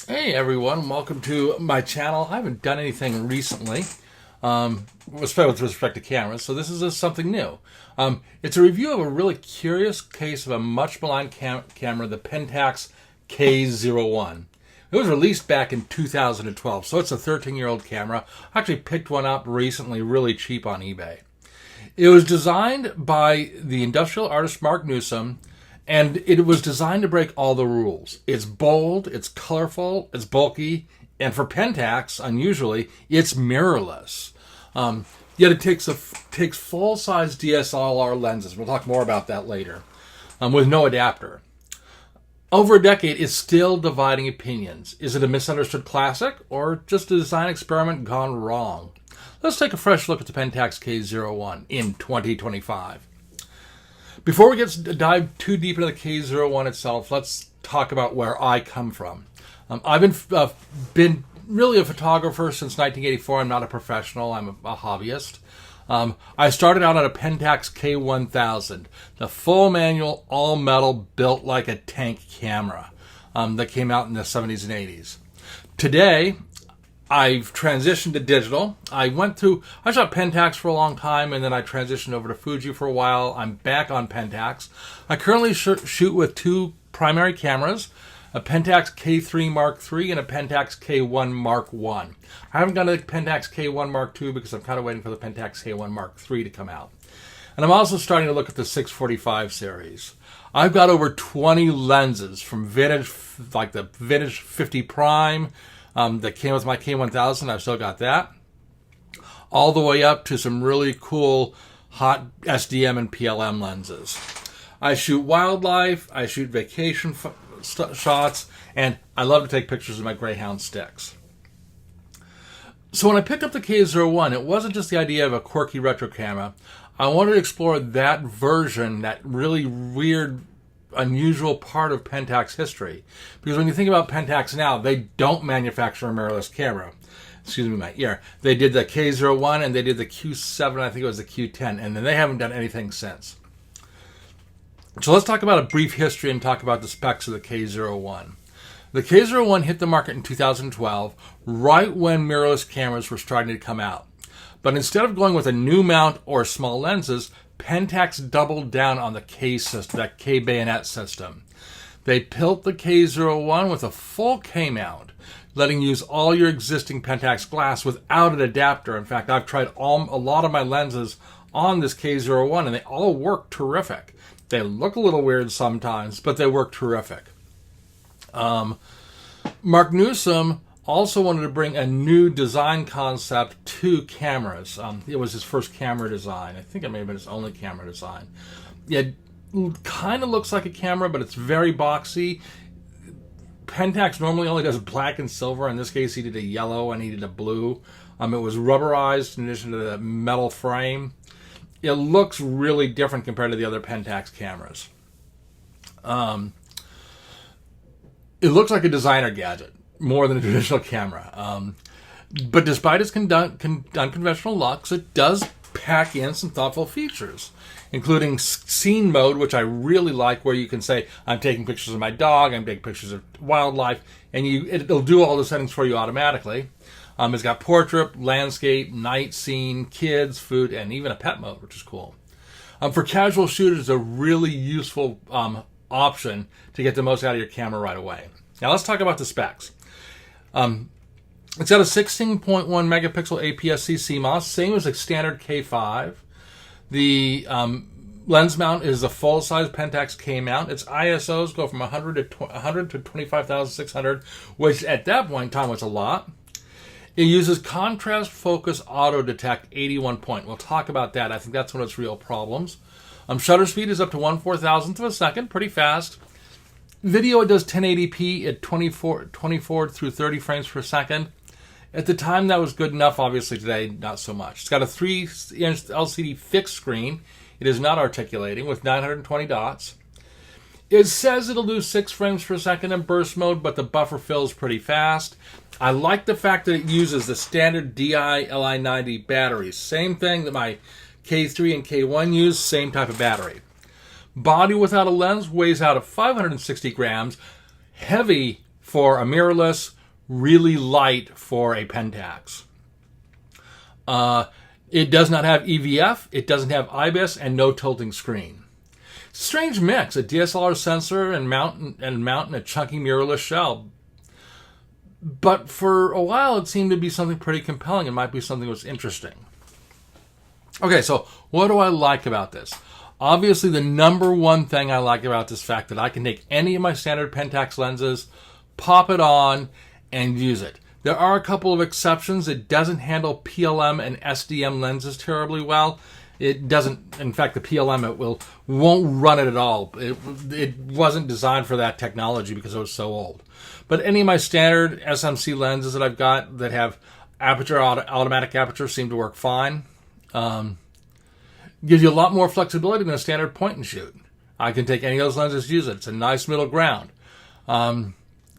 Hey everyone, welcome to my channel. I haven't done anything recently with respect to cameras, so this is something new. It's a review of a really curious case of a much maligned camera, the Pentax K-01. It was released back in 2012, so it's a 13-year-old camera. I actually picked one up recently, really cheap on eBay. It was designed by the industrial artist Mark Newsom, and it was designed to break all the rules. It's bold, it's colorful, it's bulky, and for Pentax, unusually, it's mirrorless. Yet it takes full-size DSLR lenses. We'll talk more about that later, with no adapter. Over a decade, it's still dividing opinions. Is it a misunderstood classic, or just a design experiment gone wrong? Let's take a fresh look at the Pentax K-01 in 2025. Before we dive too deep into the K-01 itself, let's talk about where I come from. I've been really a photographer since 1984. I'm not a professional. I'm a hobbyist. I started out on a Pentax K-1000, the full manual, all metal, built like a tank camera that came out in the 70s and 80s. Today, I've transitioned to digital. I shot Pentax for a long time, and then I transitioned over to Fuji for a while. I'm back on Pentax. I currently shoot with two primary cameras, a Pentax K3 Mark III and a Pentax K1 Mark I. I haven't got a Pentax K1 Mark II because I'm kind of waiting for the Pentax K1 Mark III to come out. And I'm also starting to look at the 645 series. I've got over 20 lenses from vintage, like the vintage 50 Prime, that came with my K1000. I've still got that. All the way up to some really cool hot SDM and PLM lenses. I shoot wildlife, I shoot vacation shots, and I love to take pictures of my Greyhound sticks. So when I picked up the K-01, it wasn't just the idea of a quirky retro camera. I wanted to explore that version, that really weird, unusual part of Pentax history. Because when you think about Pentax now, they don't manufacture a mirrorless camera. Excuse me, my ear. They did the K-01 and they did the Q7, I think it was the Q10, and then they haven't done anything since. So let's talk about a brief history and talk about the specs of the K-01. The K-01 hit the market in 2012, right when mirrorless cameras were starting to come out. But instead of going with a new mount or small lenses, Pentax doubled down on the K system, that K bayonet system. They built the K-01 with a full K mount, letting you use all your existing Pentax glass without an adapter. In fact, I've tried a lot of my lenses on this K-01 and they all work terrific. They look a little weird sometimes, but they work terrific. Mark Newsom also wanted to bring a new design concept to cameras. It was his first camera design. I think it may have been his only camera design. It kind of looks like a camera, but it's very boxy. Pentax normally only does black and silver. In this case, he did a yellow and he did a blue. It was rubberized in addition to the metal frame. It looks really different compared to the other Pentax cameras. It looks like a designer gadget more than a traditional camera. But despite its unconventional looks, it does pack in some thoughtful features, including scene mode, which I really like, where you can say, I'm taking pictures of my dog, I'm taking pictures of wildlife, and it'll do all the settings for you automatically. It's got portrait, landscape, night scene, kids, food, and even a pet mode, which is cool. For casual shooters, it's a really useful option to get the most out of your camera right away. Now let's talk about the specs. It's got a 16.1 megapixel APS-C CMOS, same as a standard K5. The lens mount is a full-size Pentax K mount. Its ISOs go from 100 to 25,600, which at that point in time was a lot. It uses contrast focus auto detect 81 point. We'll talk about that. I think that's one of its real problems. Shutter speed is up to 1/4000th of a second, pretty fast. Video, it does 1080p at 24 through 30 frames per second. At the time, that was good enough. Obviously, today, not so much. It's got a 3-inch LCD fixed screen. It is not articulating with 920 dots. It says it'll do 6 frames per second in burst mode, but the buffer fills pretty fast. I like the fact that it uses the standard DI Li90 batteries. Same thing that my K3 and K1 use, same type of battery. Body without a lens weighs out at 560 grams. Heavy for a mirrorless, really light for a Pentax. It does not have EVF, it doesn't have IBIS, and no tilting screen. It's a strange mix, a DSLR sensor and mounting a chunky mirrorless shell. But for a while, it seemed to be something pretty compelling. It might be something that was interesting. Okay, so what do I like about this? Obviously, the number one thing I like about this fact that I can take any of my standard Pentax lenses, pop it on, and use it. There are a couple of exceptions. It doesn't handle PLM and SDM lenses terribly well. It doesn't, in fact, the PLM won't run it at all. It wasn't designed for that technology because it was so old. But any of my standard SMC lenses that I've got that have automatic aperture seem to work fine. Gives you a lot more flexibility than a standard point and shoot. I can take any of those lenses, use it. It's a nice middle ground.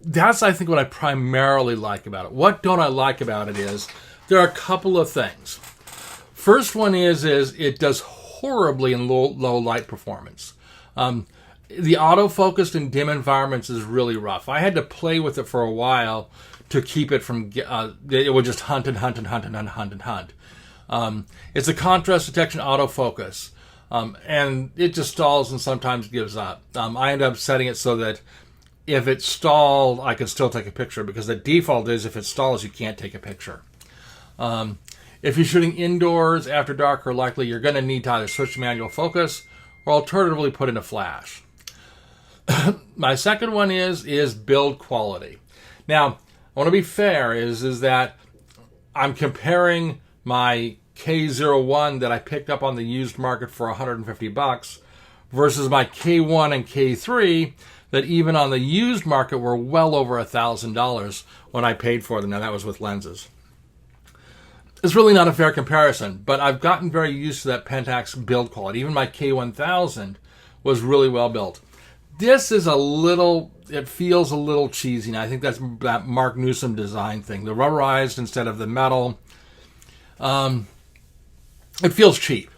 That's, I think, what I primarily like about it. What don't I like about it is there are a couple of things. First one is it does horribly in low light performance. The autofocused in dim environments is really rough. I had to play with it for a while to keep it from, it would just hunt. It's a contrast detection autofocus, and it just stalls and sometimes gives up. I end up setting it so that if it stalled, I can still take a picture, because the default is if it stalls, you can't take a picture. If you're shooting indoors after dark or likely, you're going to need to either switch to manual focus or alternatively put in a flash. My second one is build quality. Now, I want to be fair, is that I'm comparing my K-01 that I picked up on the used market for $150 versus my K-1 and K-3 that even on the used market were well over $1,000 when I paid for them. Now, that was with lenses. It's really not a fair comparison, but I've gotten very used to that Pentax build quality. Even my K-1000 was really well built. This is it feels a little cheesy, and I think that's that Mark Newsom design thing. The rubberized instead of the metal. It feels cheap.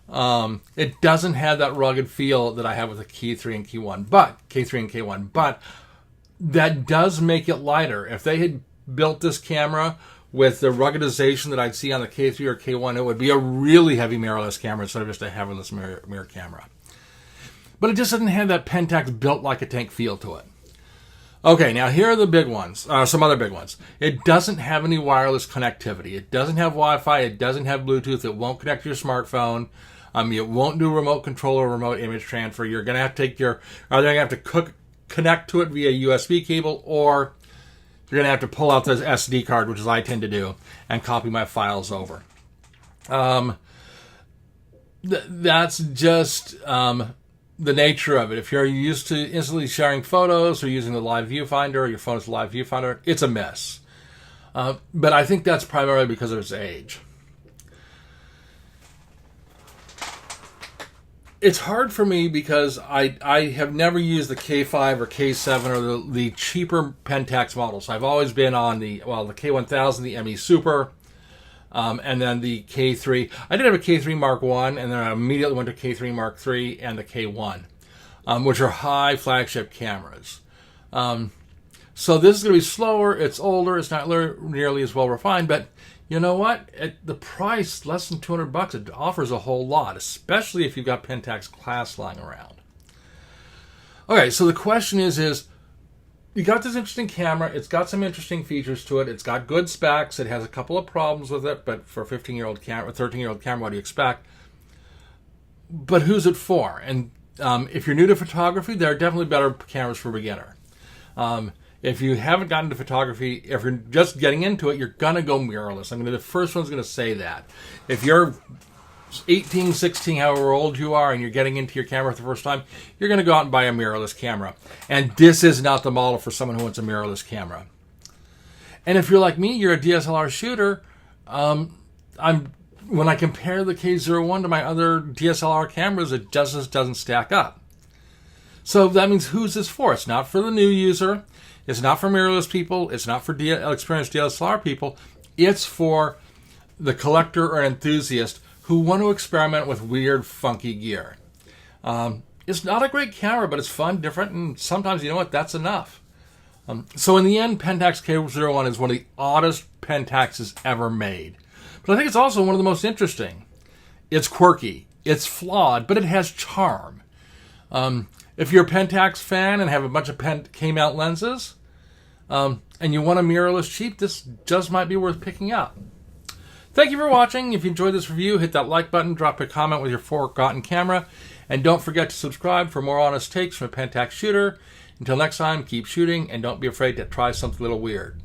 It doesn't have that rugged feel that I have with the K3 and K1, K3 and K1, but that does make it lighter. If they had built this camera with the ruggedization that I'd see on the K3 or K1, it would be a really heavy mirrorless camera instead of just a heavyless mirror camera. But it just doesn't have that Pentax built like a tank feel to it. Okay, now here are the big ones, some other big ones. It doesn't have any wireless connectivity. It doesn't have Wi-Fi. It doesn't have Bluetooth. It won't connect to your smartphone. It won't do remote control or remote image transfer. You're going to have to connect to it via USB cable, or you're going to have to pull out the SD card, which is I tend to do, and copy my files over. That's just the nature of it. If you're used to instantly sharing photos or using the live viewfinder, or your phone's live viewfinder, it's a mess. But I think that's primarily because of its age. It's hard for me because I have never used the K5 or K7 or the cheaper Pentax models. I've always been on the K1000, the ME Super, and then the K3. I did have a K3 Mark I, and then I immediately went to K3 Mark III and the K1, which are high flagship cameras. So this is going to be slower, it's older, it's not nearly as well refined, but you know what? At the price, less than $200, it offers a whole lot, especially if you've got Pentax Class lying around. Okay, so the question is you got this interesting camera, it's got some interesting features to it, it's got good specs, it has a couple of problems with it, but for a 15-year-old camera, 13-year-old camera, what do you expect? But who's it for? And if you're new to photography, there are definitely better cameras for beginner. If you haven't gotten into photography, if you're just getting into it, you're going to go mirrorless. I'm going to be the first one's going to say that. If you're 18, 16, however old you are, and you're getting into your camera for the first time, you're going to go out and buy a mirrorless camera. And this is not the model for someone who wants a mirrorless camera. And if you're like me, you're a DSLR shooter, when I compare the K-01 to my other DSLR cameras, it just doesn't stack up. So that means who's this for? It's not for the new user. It's not for mirrorless people. It's not for experienced DSLR people. It's for the collector or enthusiast who want to experiment with weird, funky gear. It's not a great camera, but it's fun, different, and sometimes, you know what, that's enough. So in the end, Pentax K-01 is one of the oddest Pentaxes ever made. But I think it's also one of the most interesting. It's quirky, it's flawed, but it has charm. If you're a Pentax fan and have a bunch of K-mount lenses, and you want a mirrorless cheap, this just might be worth picking up. Thank you for watching. If you enjoyed this review, hit that like button, drop a comment with your forgotten camera, and don't forget to subscribe for more honest takes from a Pentax shooter. Until next time, keep shooting, and don't be afraid to try something a little weird.